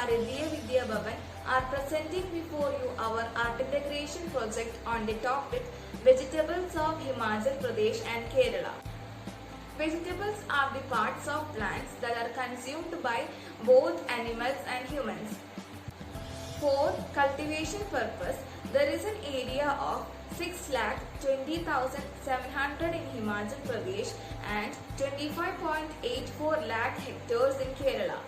Aridhya Vidya Bhavan are presenting before you our art integration project on the topic Vegetables of Himachal Pradesh and Kerala. Vegetables are the parts of plants that are consumed by both animals and humans. For cultivation purpose, there is an area of 6,20,700 in Himachal Pradesh and 25.84 lakh hectares in Kerala.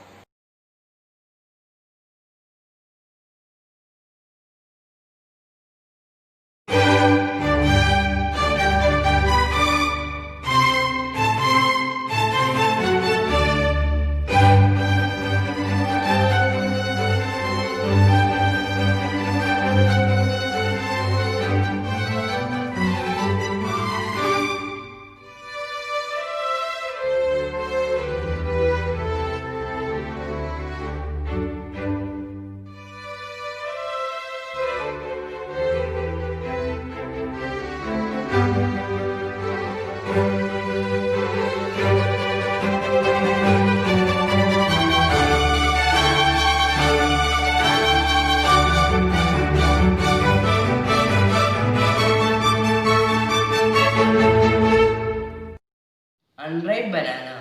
Unripe banana.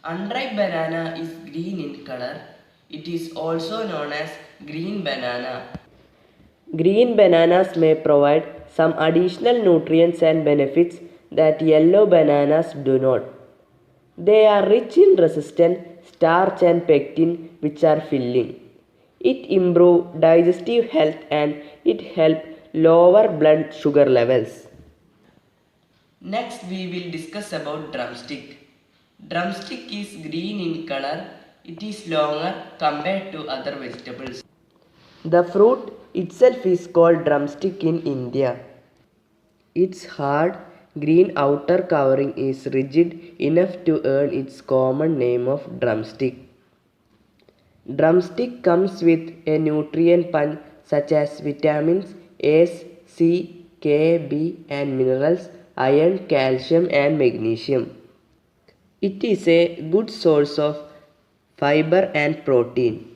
Unripe banana is green in color. It is also known as green banana. Green bananas may provide some additional nutrients and benefits that yellow bananas do not. They are rich in resistant starch and pectin, which are filling. It improves digestive health and it helps lower blood sugar levels. Next we will discuss about drumstick. Drumstick is green in color. It is longer compared to other vegetables. The fruit itself is called drumstick in India. Its hard green outer covering is rigid enough to earn its common name of drumstick. Drumstick comes with a nutrient punch such as vitamins A, C, K, B and minerals iron, calcium and magnesium. It is a good source of fiber and protein.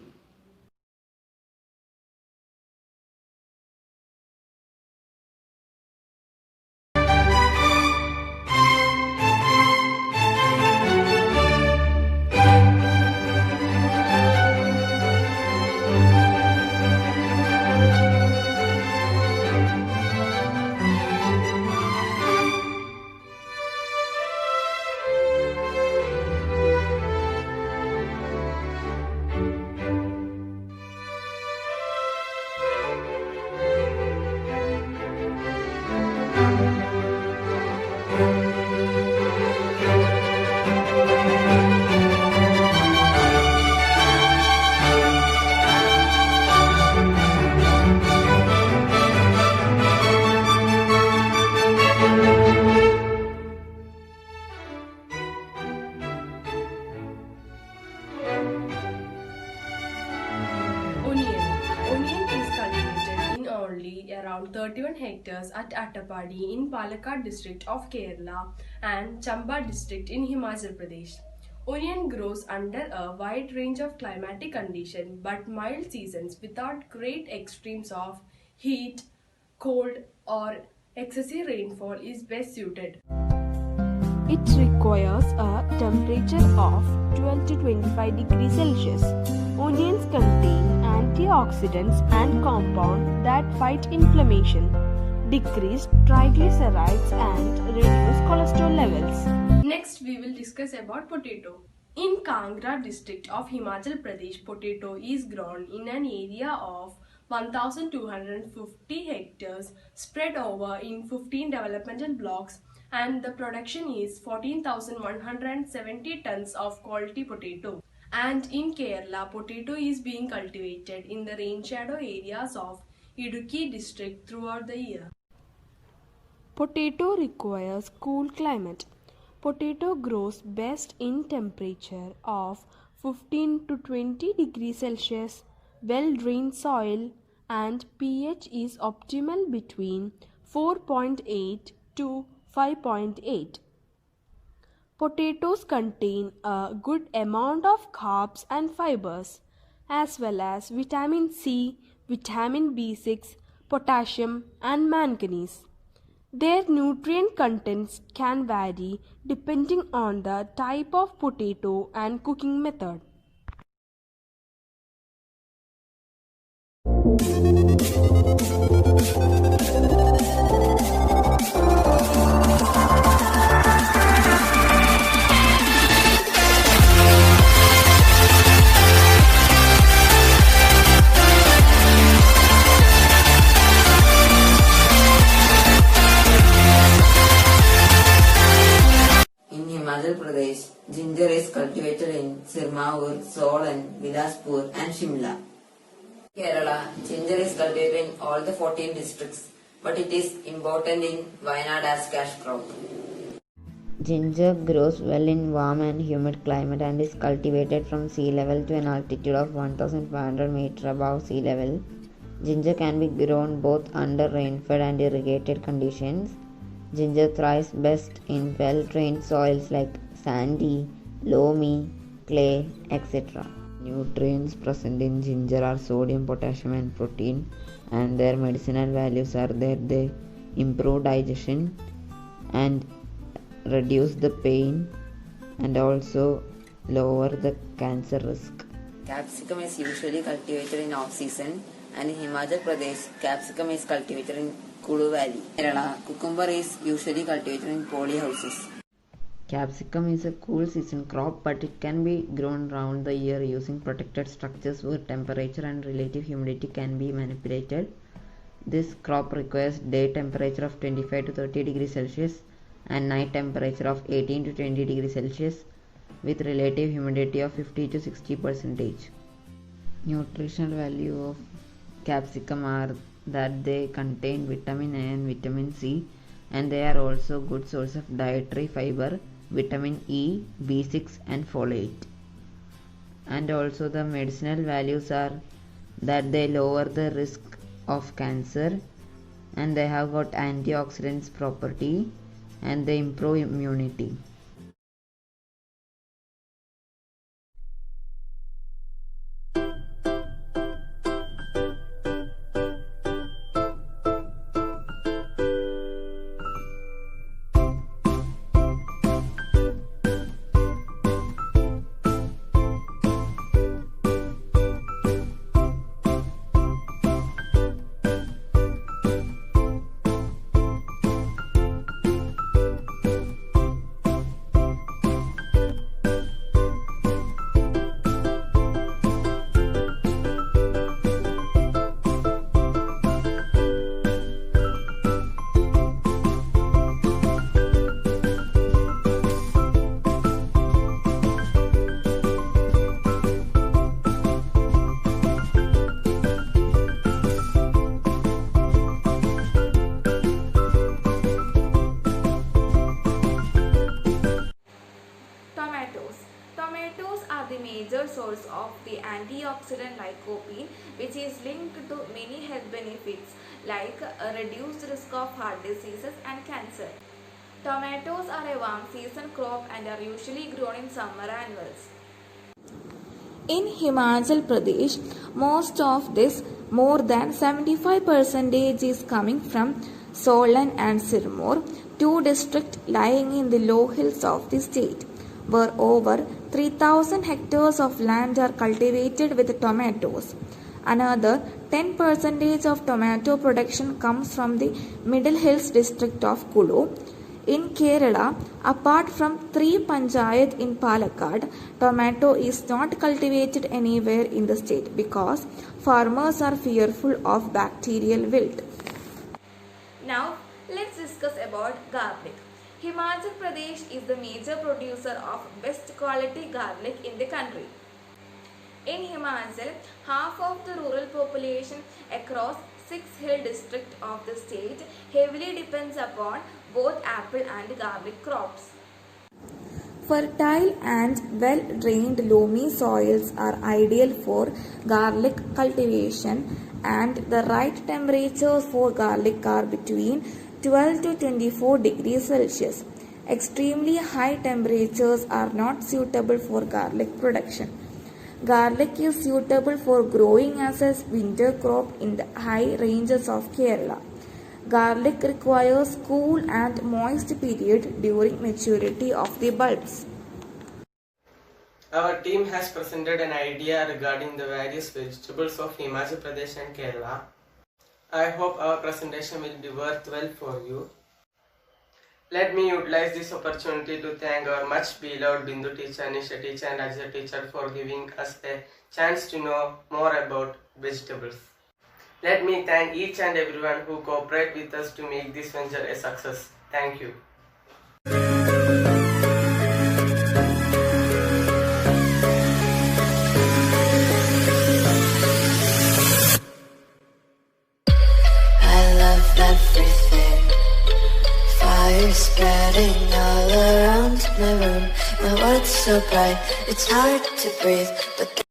Onion is cultivated in only around 31 hectares at Attapadi in Palakkad district of Kerala and Chamba district in Himachal Pradesh. Onion grows under a wide range of climatic conditions but mild seasons without great extremes of heat, cold or excessive rainfall is best suited. It requires a temperature of 12 to 25 degrees Celsius. Onions contain antioxidants and compounds that fight inflammation, decrease triglycerides and reduce cholesterol levels. Next we will discuss about potato. In Kangra district of Himachal Pradesh, potato is grown in an area of 1,250 hectares spread over in 15 developmental blocks and the production is 14,170 tons of quality potato. And in Kerala, potato is being cultivated in the rain shadow areas of Idukki district throughout the year. Potato requires cool climate. Potato grows best in temperature of 15 to 20 degrees Celsius, well-drained soil and pH is optimal between 4.8 to 5.8. Potatoes contain a good amount of carbs and fibers. as well as vitamin C, vitamin B6, potassium, and manganese. Their nutrient contents can vary depending on the type of potato and cooking method. In Himachal Pradesh, ginger is cultivated in Sirmaur, Solan, Bilaspur and Shimla. Kerala, ginger is cultivated in all the 14 districts, but it is important in Wayanad as cash crop. Ginger grows well in warm and humid climate and is cultivated from sea level to an altitude of 1500 meters above sea level. Ginger can be grown both under rain-fed and irrigated conditions. Ginger thrives best in well-drained soils like sandy, loamy, clay, etc. Nutrients present in ginger are sodium, potassium and protein, and their medicinal values are that they improve digestion and reduce the pain and also lower the cancer risk. Capsicum is usually cultivated in off-season, and in Himachal Pradesh, capsicum is cultivated in Kulu Valley. Kerala, cucumber is usually cultivated in poly houses. Capsicum is a cool season crop, but it can be grown round the year using protected structures where temperature and relative humidity can be manipulated. This crop requires day temperature of 25 to 30 degrees Celsius and night temperature of 18 to 20 degrees Celsius with relative humidity of 50 to 60%. Nutritional value of capsicum are that they contain vitamin A and vitamin C, and they are also good source of dietary fiber, vitamin E, B6 and folate. And also the medicinal values are that they lower the risk of cancer, and they have got antioxidants property, and they improve immunity. Tomatoes are the major source of the antioxidant lycopene, which is linked to many health benefits like a reduced risk of heart diseases and cancer. Tomatoes are a warm season crop and are usually grown in summer annuals. In Himachal Pradesh, most of this, more than 75%, is coming from Solan and Sirmaur, two districts lying in the low hills of the state, where over 3,000 hectares of land are cultivated with tomatoes. Another 10% of tomato production comes from the Middle Hills district of Kulu. In Kerala, apart from 3 panchayat in Palakkad, tomato is not cultivated anywhere in the state because farmers are fearful of bacterial wilt. Now, let's discuss about garlic. Himachal Pradesh is the major producer of best quality garlic in the country. In Himachal, half of the rural population across 6 hill districts of the state heavily depends upon both apple and garlic crops. Fertile and well-drained loamy soils are ideal for garlic cultivation, and the right temperatures for garlic are between 12 to 24 degrees Celsius. Extremely high temperatures are not suitable for garlic production. Garlic is suitable for growing as a winter crop in the high ranges of Kerala. Garlic requires cool and moist period during maturity of the bulbs. Our team has presented an idea regarding the various vegetables of Himachal Pradesh and Kerala. I hope our presentation will be worthwhile for you. Let me utilize this opportunity to thank our much beloved Bindu teacher, Nisha teacher and Ajay teacher for giving us a chance to know more about vegetables. Let me thank each and everyone who cooperate with us to make this venture a success. Thank you. I love everything. Fire spreading all around my room. My world's so bright, it's hard to breathe. But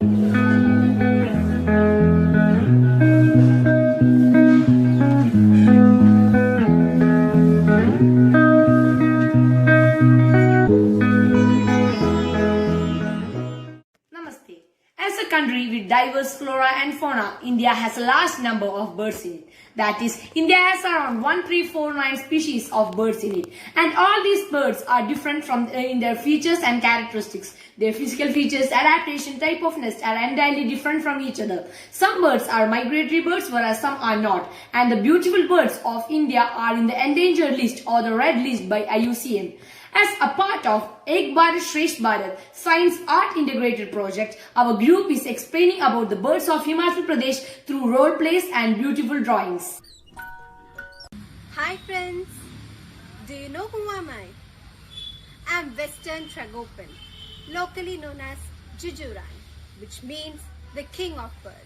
Namaste. As a country with diverse flora and fauna, India has a large number of birds in it. That is, India has around 1349 species of birds in it. And all these birds are different in their features and characteristics. Their physical features, adaptation, type of nest are entirely different from each other. Some birds are migratory birds, whereas some are not. And the beautiful birds of India are in the endangered list or the red list by IUCN. As a part of Ek Bharat Shresth Bharat Science Art Integrated Project, our group is explaining about the birds of Himachal Pradesh through role plays and beautiful drawings. Hi friends, do you know who am I? I'm Western Tragopan, locally known as Jujuran, which means the king of birds.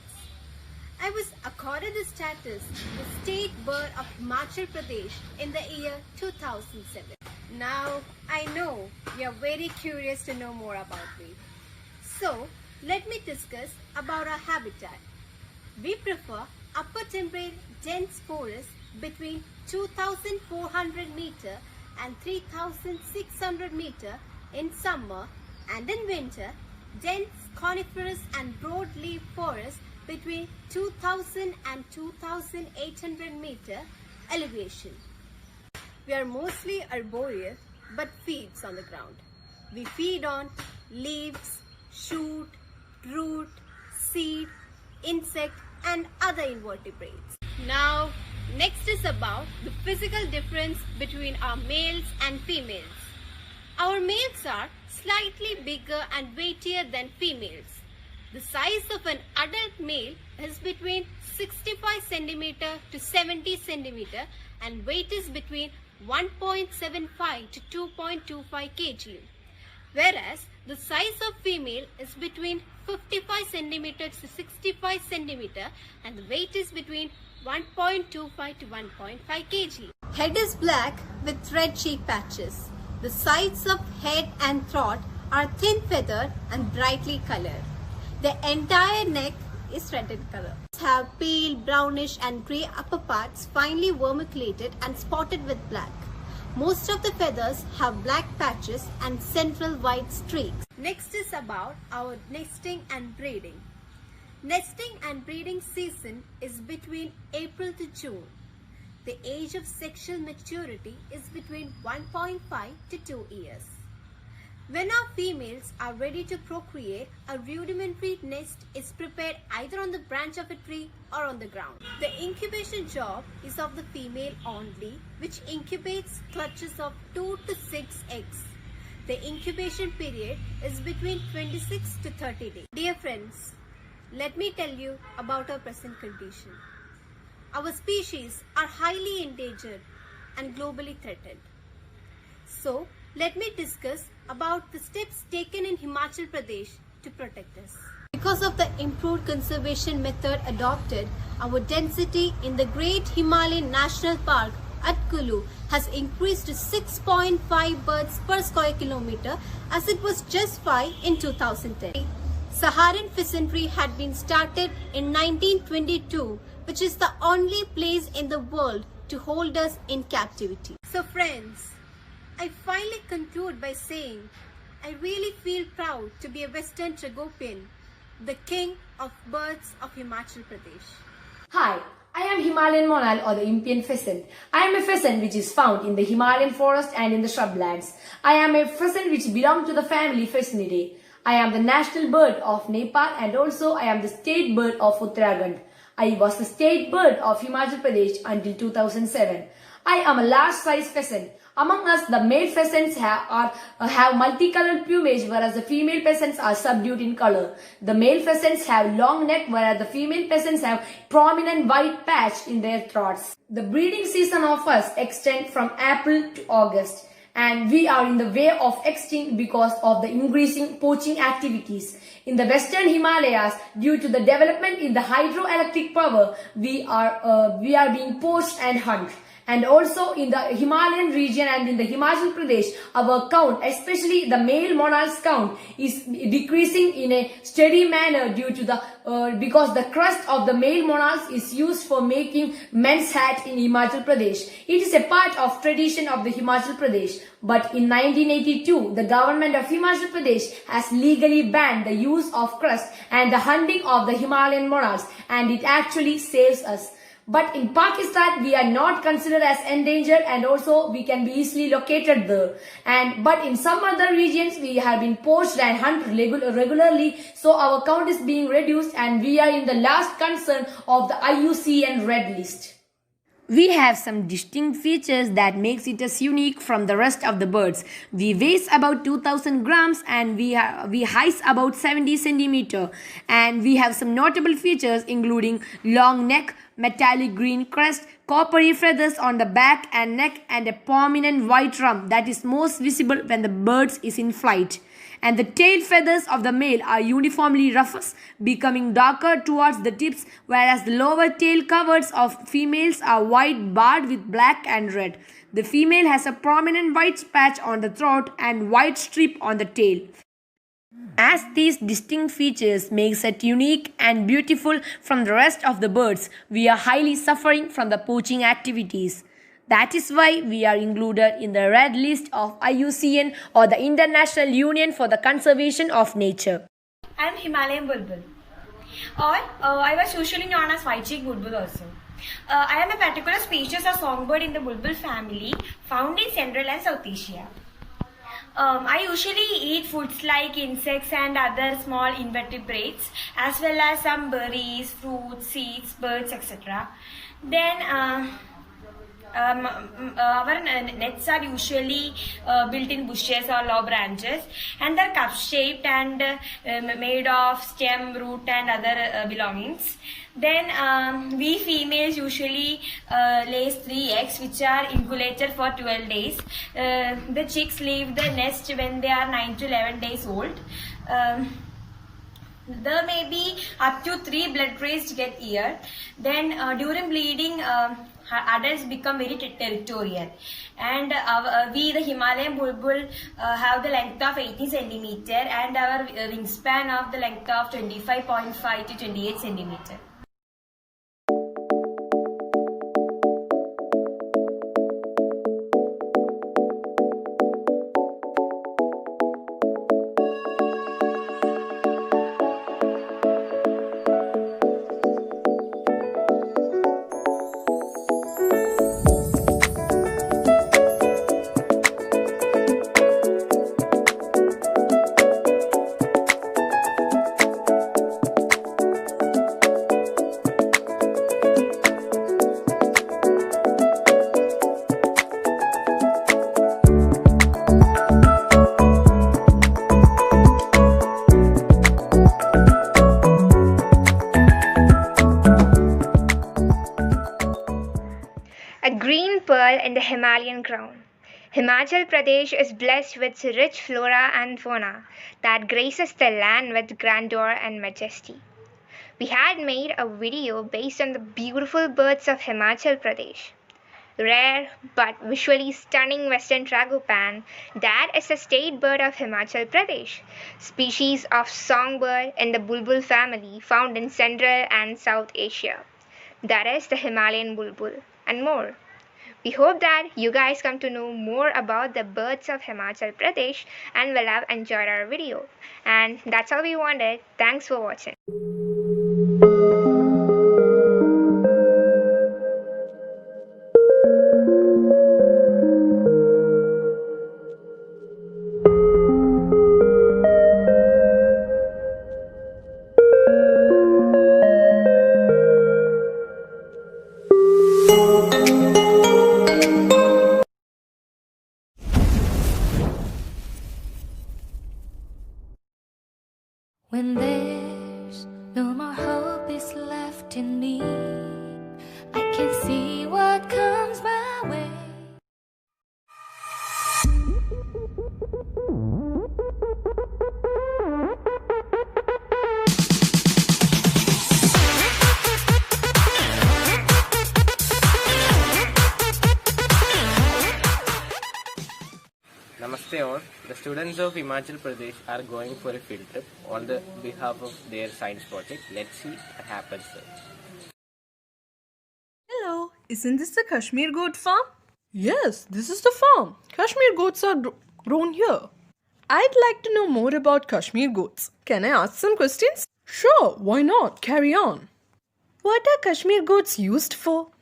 I was accorded the status the state bird of Himachal Pradesh in the year 2007. Now, I know you're very curious to know more about me. So, let me discuss about our habitat. We prefer upper temperate dense forests between 2,400 meter and 3,600 meter in summer, and in winter, dense coniferous and broadleaf forests between 2,000 and 2,800 meter elevation. We are mostly arboreal but feeds on the ground. We feed on leaves, shoot, root, seed, insect and other invertebrates. Now, next is about the physical difference between our males and females. Our males are slightly bigger and weightier than females. The size of an adult male is between 65 cm to 70 cm and weight is between 1.75 to 2.25 kg. Whereas the size of female is between 55 cm to 65 cm and the weight is between 1.25 to 1.5 kg. Head is black with red cheek patches. The sides of head and throat are thin feathered and brightly colored. The entire neck is red in color. Have pale, brownish and grey upper parts finely vermiculated and spotted with black. Most of the feathers have black patches and central white streaks. Next is about our nesting and breeding. Nesting and breeding season is between April to June. The age of sexual maturity is between 1.5 to 2 years. When our females are ready to procreate, a rudimentary nest is prepared either on the branch of a tree or on the ground. The incubation job is of the female only, which incubates clutches of 2 to 6 eggs. The incubation period is between 26 to 30 days. Dear friends, let me tell you about our present condition. Our species are highly endangered and globally threatened. So, let me discuss about the steps taken in Himachal Pradesh to protect us. Because of the improved conservation method adopted, our density in the Great Himalayan National Park at Kulu has increased to 6.5 birds per square kilometer as it was just 5 in 2010. Saharan pheasantry had been started in 1922, which is the only place in the world to hold us in captivity. So friends, I finally conclude by saying I really feel proud to be a Western Tragopian the king of birds of Himachal Pradesh. Hi, I am Himalayan monal or the Impian pheasant. I am a pheasant which is found in the Himalayan forest and in the shrublands. I am a pheasant which belongs to the family Phasanidae. I am the national bird of Nepal and also I am the state bird of Uttarakhand. I was the state bird of Himachal Pradesh until 2007. I am a large size pheasant. Among us, the male pheasants have multicolored plumage, whereas the female pheasants are subdued in color. The male pheasants have long neck, whereas the female pheasants have prominent white patch in their throats. The breeding season of us extends from April to August, and we are in the way of extinct because of the increasing poaching activities. In the western Himalayas, due to the development in the hydroelectric power, we are being poached and hunted. And also in the Himalayan region and in the Himachal Pradesh, our count, especially the male monarchs count, is decreasing in a steady manner due to because the crest of the male monarchs is used for making men's hat in Himachal Pradesh. It is a part of tradition of the Himachal Pradesh. But in 1982, the government of Himachal Pradesh has legally banned the use of crest and the hunting of the Himalayan monarchs, and it actually saves us. But in Pakistan, we are not considered as endangered and also we can be easily located there. But in some other regions, we have been poached and hunted regularly. So our count is being reduced and we are in the last concern of the IUCN Red List. We have some distinct features that makes it as unique from the rest of the birds. We weigh about 2000 grams and we height about 70 centimeter. And we have some notable features including long neck, metallic green crest, coppery feathers on the back and neck, and a prominent white rump that is most visible when the bird is in flight. And the tail feathers of the male are uniformly rufous, becoming darker towards the tips, whereas the lower tail covers of females are white barred with black and red. The female has a prominent white patch on the throat and white strip on the tail. As these distinct features makes it unique and beautiful from the rest of the birds, we are highly suffering from the poaching activities. That is why we are included in the red list of IUCN or the International Union for the Conservation of Nature. I am Himalayan bulbul, or I was usually known as white-cheeked bulbul also. I am a particular species of songbird in the bulbul family found in Central and South Asia. I usually eat foods like insects and other small invertebrates as well as some berries, fruits, seeds, birds, etc. Then our nets are usually built in bushes or low branches, and they're cup-shaped and made of stem, root and other belongings. Then we females usually lays 3 eggs which are incubated for 12 days. The chicks leave the nest when they are 9 to 11 days old. There may be up to 3 blood rays get year. Then during bleeding, adults become very territorial, and we, the Himalayan bulbul, have the length of 18 centimeter and our wingspan of the length of 25.5 to 28 centimeter. A green pearl in the Himalayan crown. Himachal Pradesh is blessed with rich flora and fauna that graces the land with grandeur and majesty. We had made a video based on the beautiful birds of Himachal Pradesh. Rare but visually stunning western tragopan, that is a state bird of Himachal Pradesh, species of songbird in the bulbul family found in Central and South Asia. That is the Himalayan bulbul, and more. We hope that you guys come to know more about the birds of Himachal Pradesh and will have enjoyed our video. And that's all we wanted. Thanks for watching. When there's no more hope is left in me, I can see what comes my way. Namaste all. The students of Himachal Pradesh are going for a field trip on the behalf of their science project. Let's see what happens there. Hello, isn't this the Kashmir goat farm? Yes, this is the farm. Kashmir goats are grown here. I'd like to know more about Kashmir goats. Can I ask some questions? Sure, why not? Carry on. What are Kashmir goats used for?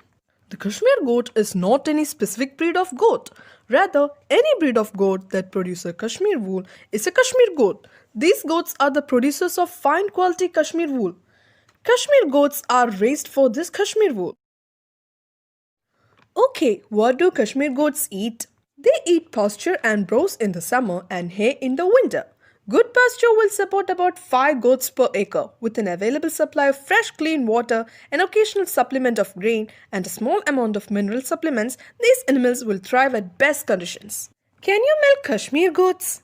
The Kashmir goat is not any specific breed of goat. Rather, any breed of goat that produces Kashmir wool is a Kashmir goat. These goats are the producers of fine quality Kashmir wool. Kashmir goats are raised for this Kashmir wool. Okay, what do Kashmir goats eat? They eat pasture and browse in the summer and hay in the winter. Good pasture will support about 5 goats per acre with an available supply of fresh clean water, an occasional supplement of grain and a small amount of mineral supplements. These animals will thrive at best conditions. Can you milk Kashmir goats?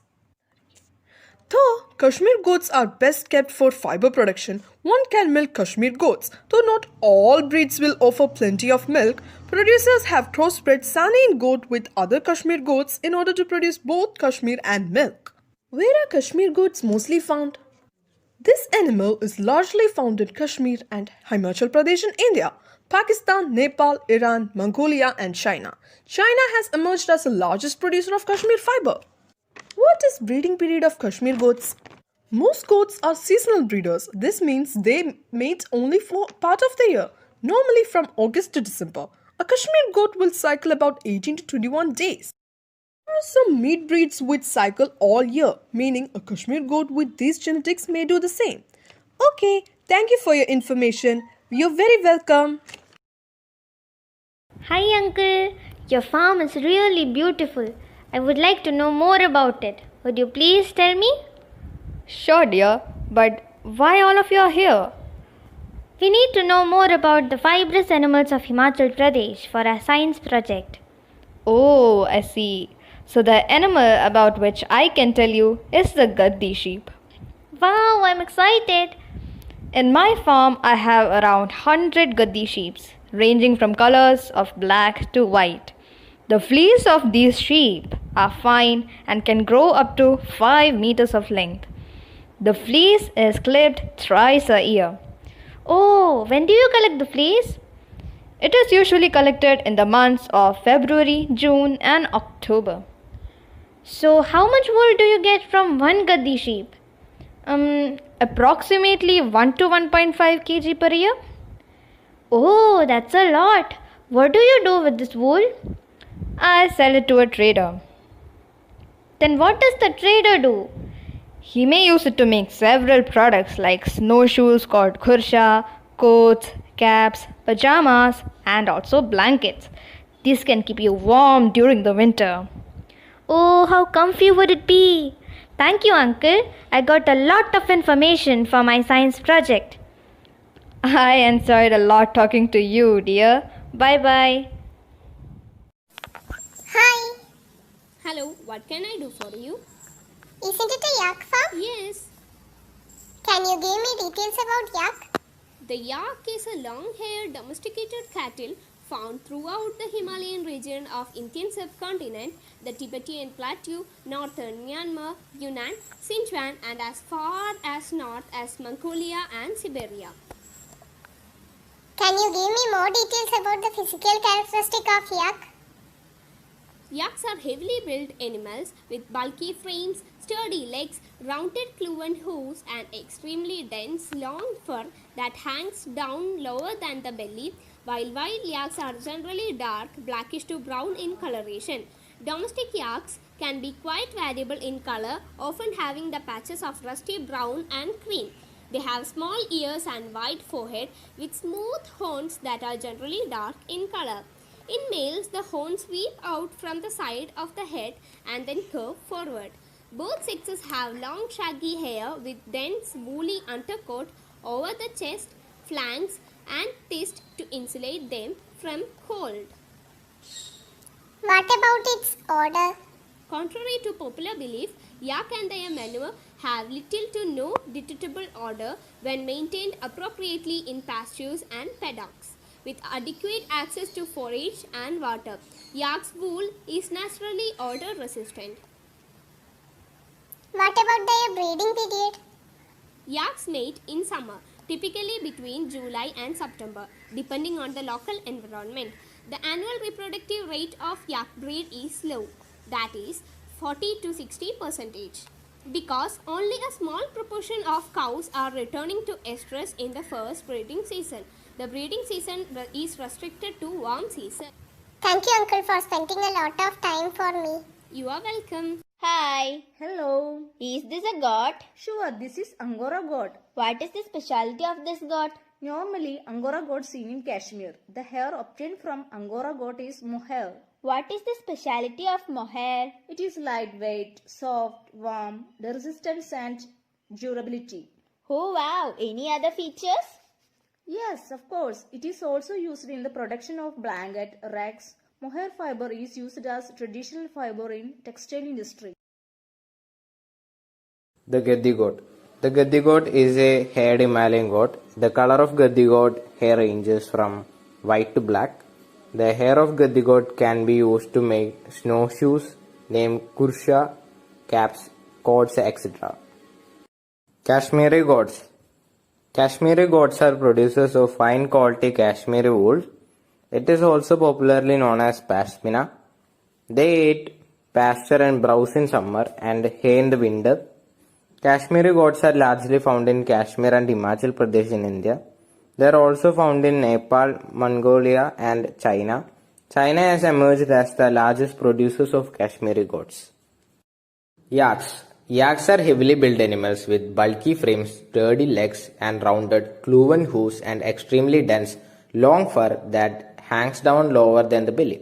Though Kashmir goats are best kept for fiber production, one can milk Kashmir goats. Though not all breeds will offer plenty of milk, producers have crossbred Saanen goat with other Kashmir goats in order to produce both Kashmir and milk. Where are Kashmir goats mostly found? This animal is largely found in Kashmir and Himachal Pradesh in India, Pakistan, Nepal, Iran, Mongolia and China. China has emerged as the largest producer of Kashmir fiber. What is breeding period of Kashmir goats? Most goats are seasonal breeders. This means they mate only for part of the year, normally from August to December. A Kashmir goat will cycle about 18 to 21 days. There are some meat breeds which cycle all year, meaning a Kashmir goat with these genetics may do the same. Okay, thank you for your information. You're very welcome. Hi uncle, your farm is really beautiful. I would like to know more about it. Would you please tell me? Sure dear, but why all of you are here? We need to know more about the fibrous animals of Himachal Pradesh for our science project. Oh, I see. So the animal about which I can tell you is the Gaddi sheep. Wow, I'm excited. In my farm, I have around 100 Gaddi sheep, ranging from colors of black to white. The fleece of these sheep are fine and can grow up to 5 meters of length. The fleece is clipped thrice a year. Oh, when do you collect the fleece? It is usually collected in the months of February, June and October. So how much wool do you get from one Gaddi sheep? Approximately 1 to 1.5 kg per year. Oh, that's a lot. What do you do with this wool? I sell it to a trader. Then what does the trader do? He may use it to make several products like snowshoes called kursha, coats, caps, pajamas and also blankets. These can keep you warm during the winter. Oh, how comfy would it be? Thank you, uncle. I got a lot of information for my science project. I enjoyed a lot talking to you, dear. Bye-bye. Hi. Hello, what can I do for you? Isn't it a yak farm? Yes. Can you give me details about yak? The yak is a long-haired domesticated cattle found throughout the Himalayan region of Indian subcontinent, the Tibetan Plateau, northern Myanmar, Yunnan, Sichuan and as far as north as Mongolia and Siberia. Can you give me more details about the physical characteristic of yak? Yaks are heavily built animals with bulky frames, sturdy legs, rounded cloven hooves, and extremely dense, long fur that hangs down lower than the belly, while wild yaks are generally dark, blackish to brown in coloration. Domestic yaks can be quite variable in color, often having the patches of rusty brown and cream. They have small ears and wide forehead with smooth horns that are generally dark in color. In males, the horns sweep out from the side of the head and then curve forward. Both sexes have long shaggy hair with dense woolly undercoat over the chest, flanks and chest to insulate them from cold. What about its odor? Contrary to popular belief, yak and their manure have little to no detectable odor when maintained appropriately in pastures and paddocks. With adequate access to forage and water, yak's wool is naturally odor resistant. What about their breeding period? Yaks mate in summer, typically between July and September, depending on the local environment. The annual reproductive rate of yak breed is low, that is 40 to 60%, because only a small proportion of cows are returning to estrus in the first breeding season. The breeding season is restricted to warm season. Thank you, Uncle, for spending a lot of time for me. You are welcome. Hi. Hello. Is this a goat? Sure, this is Angora goat. What is the specialty of this goat? Normally, Angora goat seen in Kashmir. The hair obtained from Angora goat is mohair. What is the specialty of mohair? It is lightweight, soft, warm, the resistance and durability. Oh wow, any other features? Yes, of course. It is also used in the production of blanket, rugs. Mohair fiber is used as traditional fiber in textile industry. The Gaddi goat. The Gaddi goat is a haired Himalayan goat. The color of Gaddi goat hair ranges from white to black. The hair of Gaddi goat can be used to make snowshoes named kursha, caps, coats, etc. Kashmiri goats. Kashmiri goats are producers of fine quality Kashmiri wool. It is also popularly known as pashmina. They eat pasture and browse in summer and hay in the winter. Kashmiri goats are largely found in Kashmir and Himachal Pradesh in India. They are also found in Nepal, Mongolia and China. China has emerged as the largest producers of Kashmiri goats. Yaks. Yaks are heavily built animals with bulky frames, sturdy legs and rounded, cloven hooves and extremely dense, long fur that hangs down lower than the belly.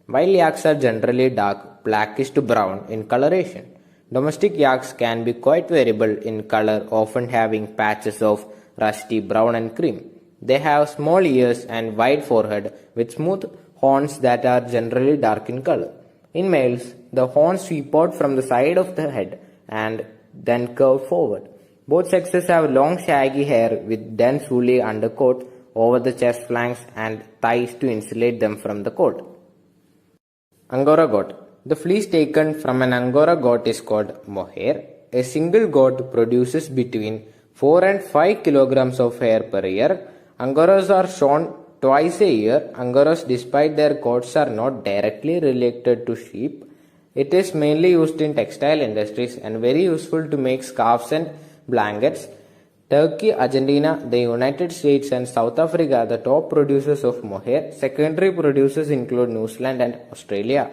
Wild yaks are generally dark, blackish to brown in coloration. Domestic yaks can be quite variable in color, often having patches of rusty brown and cream. They have small ears and wide forehead with smooth horns that are generally dark in color. In males, the horns sweep out from the side of the head and then curve forward. Both sexes have long shaggy hair with dense woolly undercoat over the chest, flanks and thighs to insulate them from the cold. Angora goat. The fleece taken from an Angora goat is called mohair. A single goat produces between 4 and 5 kilograms of hair per year. Angoras are shown twice a year. Angoras, despite their coats, are not directly related to sheep. It is mainly used in textile industries and very useful to make scarves and blankets. Turkey, Argentina, the United States and South Africa are the top producers of mohair. Secondary producers include New Zealand and Australia.